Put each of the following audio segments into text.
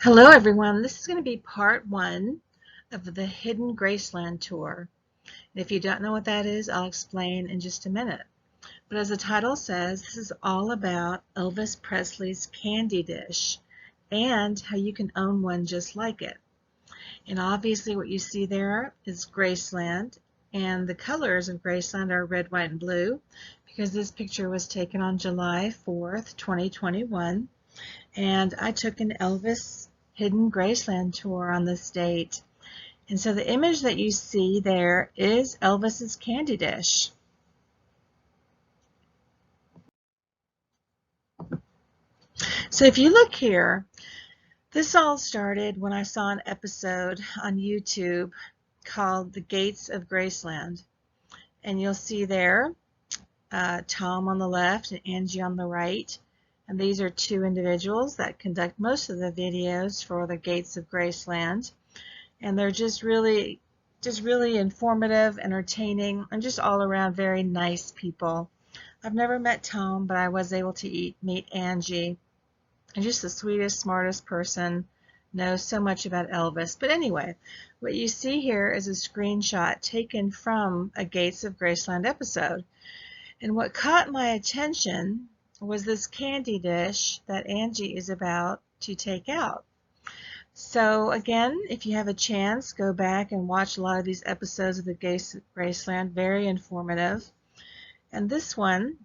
Hello everyone, this is going to be part one of the Hidden Graceland tour. And if you don't know what that is, I'll explain in just a minute. But as the title says, this is all about Elvis Presley's candy dish and how you can own one just like it. And obviously what you see there is Graceland, and the colors of Graceland are red, white, and blue because this picture was taken on July 4th, 2021. And I took an Elvis Hidden Graceland tour on this date. And so the image that you see there is Elvis's candy dish. So if you look here, this all started when I saw an episode on YouTube called The Gates of Graceland. And you'll see there Tom on the left and Angie on the right. And these are two individuals that conduct most of the videos for the Gates of Graceland. And they're just really informative, entertaining, and just all around very nice people. I've never met Tom, but I was able to meet Angie. And just the sweetest, smartest person, knows so much about Elvis. But anyway, what you see here is a screenshot taken from a Gates of Graceland episode. And what caught my attention was this candy dish that Angie is about to take out. So again, if you have a chance, go back and watch a lot of these episodes of the Gates of Graceland, very informative. And this one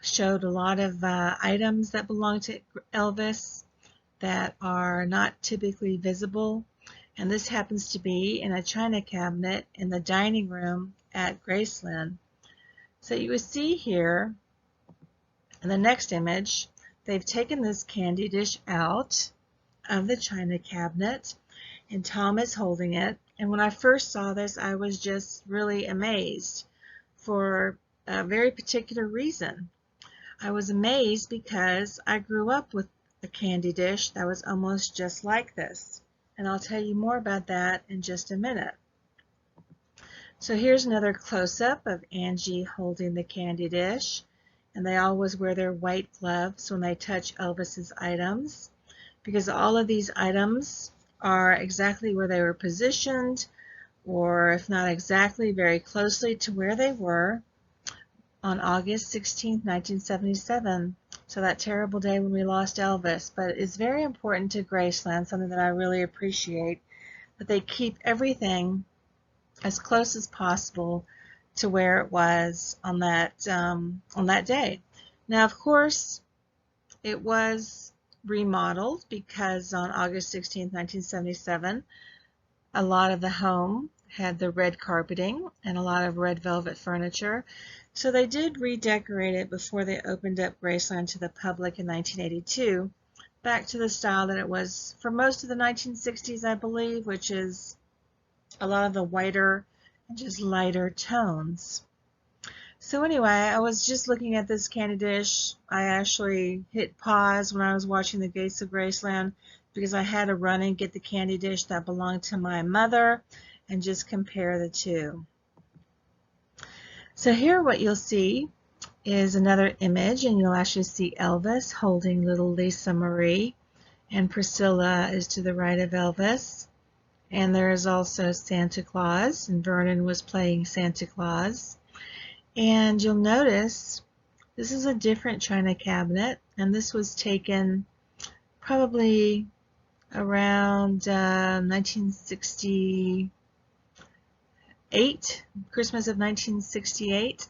showed a lot of items that belong to Elvis that are not typically visible. And this happens to be in a china cabinet in the dining room at Graceland. So you will see here in the next image, they've taken this candy dish out of the china cabinet, and Tom is holding it. And when I first saw this, I was just really amazed for a very particular reason. I was amazed because I grew up with a candy dish that was almost just like this. And I'll tell you more about that in just a minute. So here's another close-up of Angie holding the candy dish. And they always wear their white gloves when they touch Elvis's items, because all of these items are exactly where they were positioned, or if not exactly, very closely to where they were on August 16, 1977. So that terrible day when we lost Elvis. But it's very important to Graceland, something that I really appreciate, that they keep everything as close as possible to where it was on that day. Now, of course, it was remodeled because on August 16, 1977, a lot of the home had the red carpeting and a lot of red velvet furniture. So they did redecorate it before they opened up Graceland to the public in 1982, back to the style that it was for most of the 1960s, I believe, which is a lot of the whiter and just lighter tones. So anyway, I was just looking at this candy dish. I actually hit pause when I was watching the Gates of Graceland because I had to run and get the candy dish that belonged to my mother and just compare the two. So here what you'll see is another image, and you'll actually see Elvis holding little Lisa Marie, and Priscilla is to the right of Elvis. And there is also Santa Claus, and Vernon was playing Santa Claus. And you'll notice this is a different china cabinet, and this was taken probably around 1968, Christmas of 1968.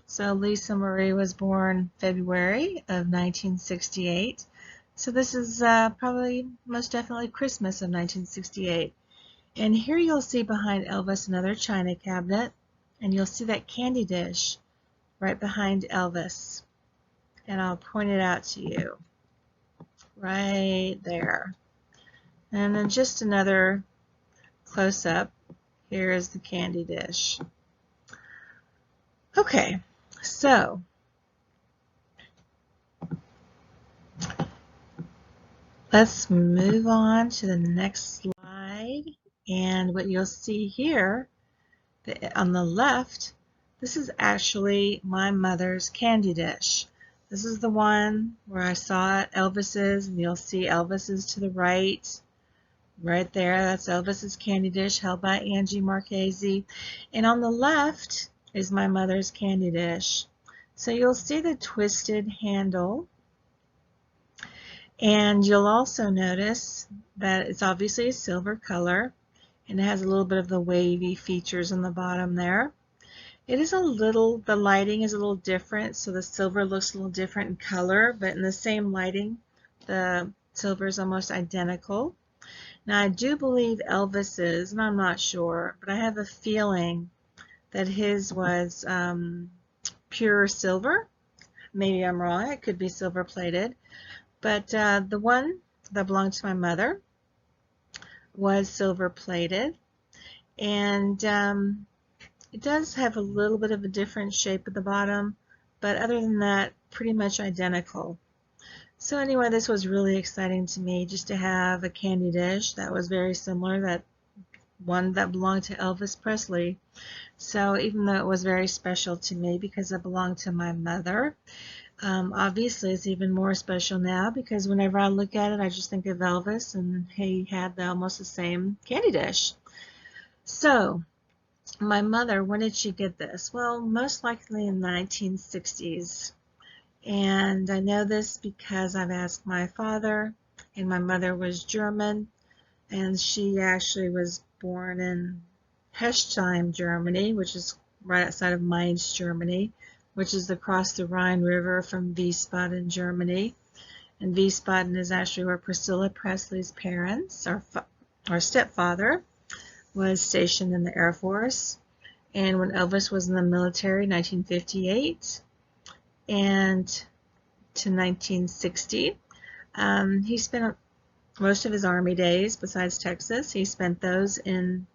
So Lisa Marie was born February of 1968. So this is probably most definitely Christmas of 1968. And here you'll see behind Elvis another china cabinet, and you'll see that candy dish right behind Elvis. And I'll point it out to you. Right there. And then just another close-up. Here is the candy dish. Okay, so let's move on to the next slide. And what you'll see here on the left, this is actually my mother's candy dish. This is the one where I saw Elvis's, and you'll see Elvis's to the right. Right there, that's Elvis's candy dish held by Angie Marchese. And on the left is my mother's candy dish. So you'll see the twisted handle. And you'll also notice that it's obviously a silver color, and it has a little bit of the wavy features on the bottom there. It is the lighting is a little different, so the silver looks a little different in color, but in the same lighting, the silver is almost identical. Now, I do believe Elvis's, and I'm not sure, but I have a feeling that his was pure silver. Maybe I'm wrong. It could be silver plated. But the one that belonged to my mother was silver plated. And it does have a little bit of a different shape at the bottom, but other than that, pretty much identical. So anyway, this was really exciting to me, just to have a candy dish that was very similar, that one that belonged to Elvis Presley. So even though it was very special to me because it belonged to my mother, obviously it's even more special now because whenever I look at it, I just think of Elvis, and he had almost the same candy dish. So my mother, when did she get this? Well, most likely in the 1960s. And I know this because I've asked my father, and my mother was German, and she actually was born in Hechtheim, Germany, which is right outside of Mainz, Germany, which is across the Rhine River from Wiesbaden, Germany. And Wiesbaden is actually where Priscilla Presley's parents, or stepfather, was stationed in the Air Force. And when Elvis was in the military, 1958, and to 1960. He spent most of his Army days, besides Texas, he spent those in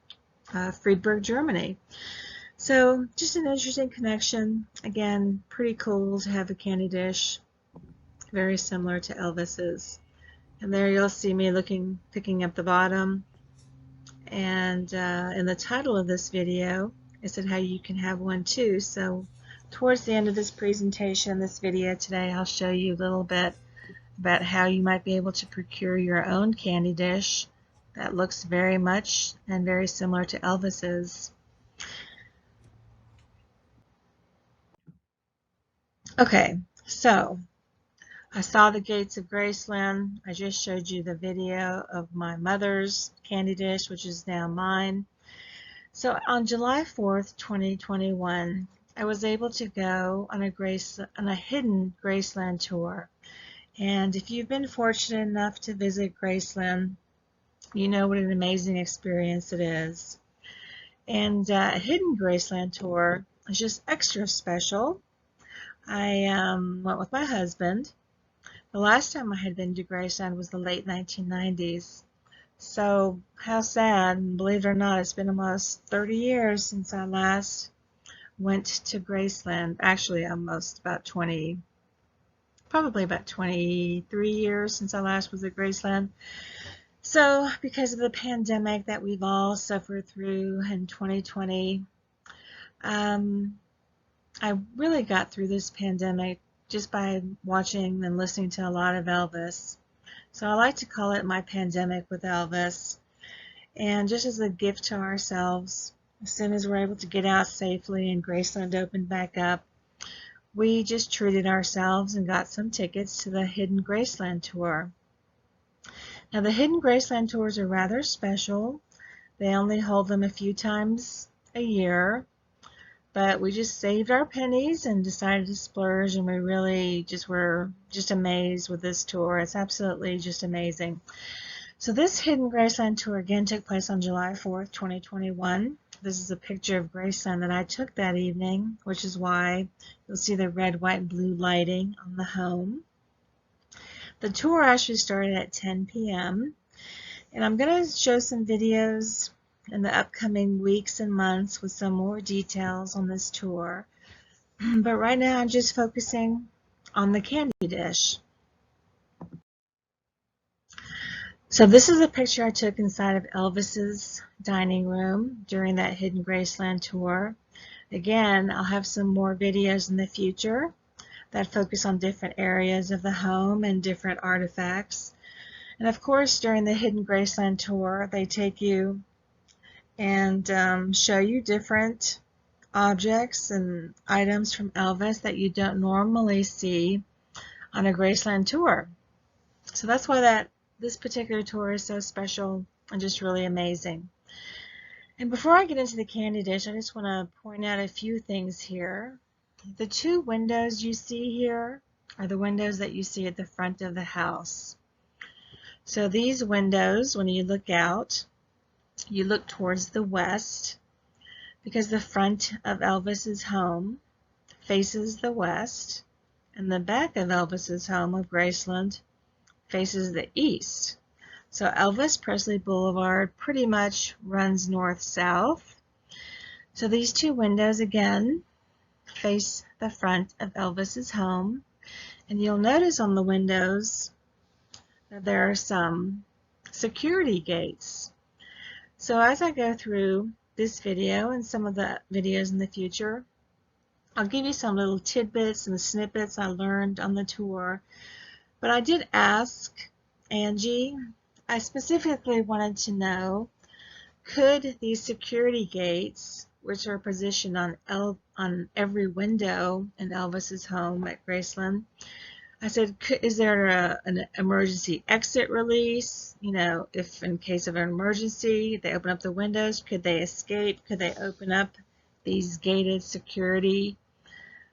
Friedberg, Germany. So just an interesting connection. Again, pretty cool to have a candy dish, very similar to Elvis's. And there you'll see me picking up the bottom. And in the title of this video, it said how you can have one too. So towards the end of this presentation, this video today, I'll show you a little bit about how you might be able to procure your own candy dish that looks very much and very similar to Elvis's. Okay, so I saw the gates of Graceland. I just showed you the video of my mother's candy dish, which is now mine. So on July 4th, 2021, I was able to go on a hidden Graceland tour. And if you've been fortunate enough to visit Graceland, you know what an amazing experience it is. And a hidden Graceland tour is just extra special. I went with my husband. The last time I had been to Graceland was the late 1990s. So how sad, and believe it or not, it's been almost 30 years since I last went to Graceland. Actually, probably about 23 years since I last was at Graceland. So because of the pandemic that we've all suffered through in 2020, I really got through this pandemic just by watching and listening to a lot of Elvis. So I like to call it my pandemic with Elvis. And just as a gift to ourselves, as soon as we're able to get out safely and Graceland opened back up, we just treated ourselves and got some tickets to the Hidden Graceland tour. Now the Hidden Graceland tours are rather special. They only hold them a few times a year, but we just saved our pennies and decided to splurge, and we really were just amazed with this tour. It's absolutely just amazing. So this Hidden Graceland tour again took place on July 4th, 2021. This is a picture of Graceland that I took that evening, which is why you'll see the red, white, and blue lighting on the home. The tour actually started at 10 p.m. and I'm going to show some videos in the upcoming weeks and months with some more details on this tour. But right now I'm just focusing on the candy dish. So this is a picture I took inside of Elvis's dining room during that Hidden Graceland tour. Again, I'll have some more videos in the future, that focus on different areas of the home and different artifacts. And of course, during the Hidden Graceland tour, they take you and show you different objects and items from Elvis that you don't normally see on a Graceland tour. So that's why this particular tour is so special and just really amazing. And before I get into the candy dish, I just want to point out a few things here. The two windows you see here are the windows that you see at the front of the house. So these windows, when you look out, you look towards the west because the front of Elvis's home faces the west and the back of Elvis's home of Graceland faces the east. So Elvis Presley Boulevard pretty much runs north-south. So these two windows again face the front of Elvis's home, and you'll notice on the windows that there are some security gates. So as I go through this video and some of the videos in the future, I'll give you some little tidbits and snippets I learned on the tour. But I did ask Angie, I specifically wanted to know, could these security gates, which are positioned on every window in Elvis's home at Graceland, I said, is there an emergency exit release? You know, if in case of an emergency, they open up the windows, could they escape? Could they open up these gated security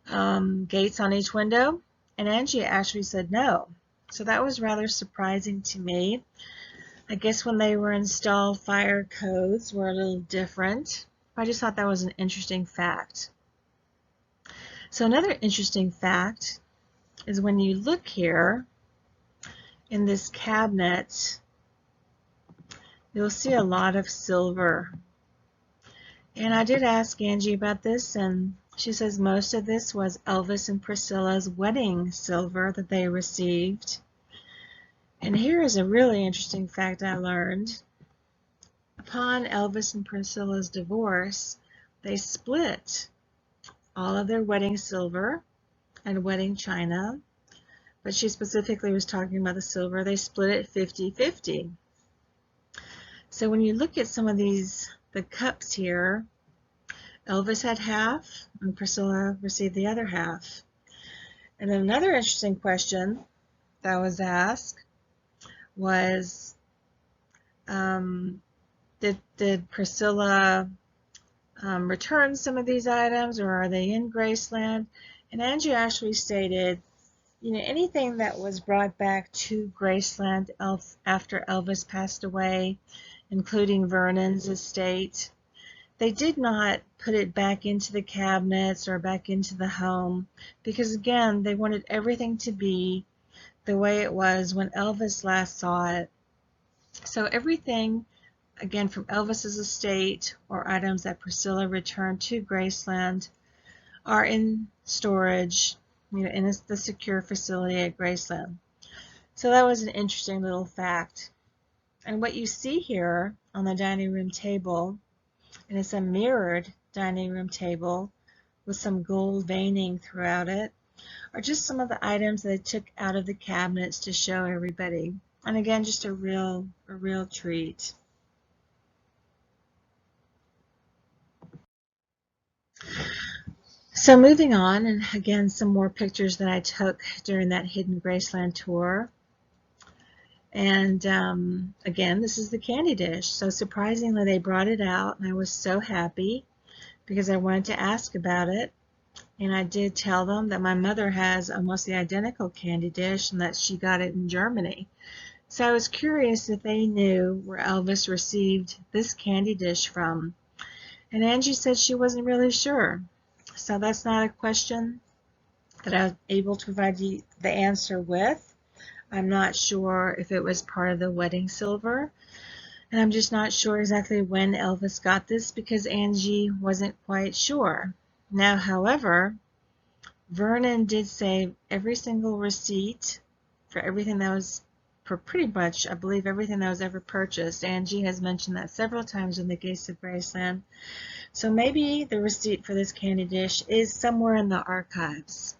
gates on each window? And Angie actually said no. So that was rather surprising to me. I guess when they were installed, fire codes were a little different. I just thought that was an interesting fact. So another interesting fact is when you look here in this cabinet, you'll see a lot of silver. And I did ask Angie about this, and she says most of this was Elvis and Priscilla's wedding silver that they received. And here is a really interesting fact I learned. Upon Elvis and Priscilla's divorce, they split all of their wedding silver and wedding china, but she specifically was talking about the silver. They split it 50-50. So when you look at some of these, the cups here, Elvis had half and Priscilla received the other half. And then another interesting question that was asked was, did Priscilla return some of these items, or are they in Graceland? And Angie actually stated, you know, anything that was brought back to Graceland after Elvis passed away, including Vernon's estate, they did not put it back into the cabinets or back into the home because, again, they wanted everything to be the way it was when Elvis last saw it. So everything, again, from Elvis's estate or items that Priscilla returned to Graceland are in storage, you know, in the secure facility at Graceland. So that was an interesting little fact. And what you see here on the dining room table, and it's a mirrored dining room table with some gold veining throughout it, are just some of the items that I took out of the cabinets to show everybody. And again, just a real treat. So moving on, and again, some more pictures that I took during that Hidden Graceland tour. And again, this is the candy dish. So surprisingly, they brought it out, and I was so happy because I wanted to ask about it. And I did tell them that my mother has almost the identical candy dish and that she got it in Germany. So I was curious if they knew where Elvis received this candy dish from. And Angie said she wasn't really sure. So that's not a question that I was able to provide you the answer with. I'm not sure if it was part of the wedding silver. And I'm just not sure exactly when Elvis got this because Angie wasn't quite sure. Now, however, Vernon did save every single receipt for everything that was, for pretty much, I believe, everything that was ever purchased. Angie has mentioned that several times in the Gates of Graceland. So maybe the receipt for this candy dish is somewhere in the archives.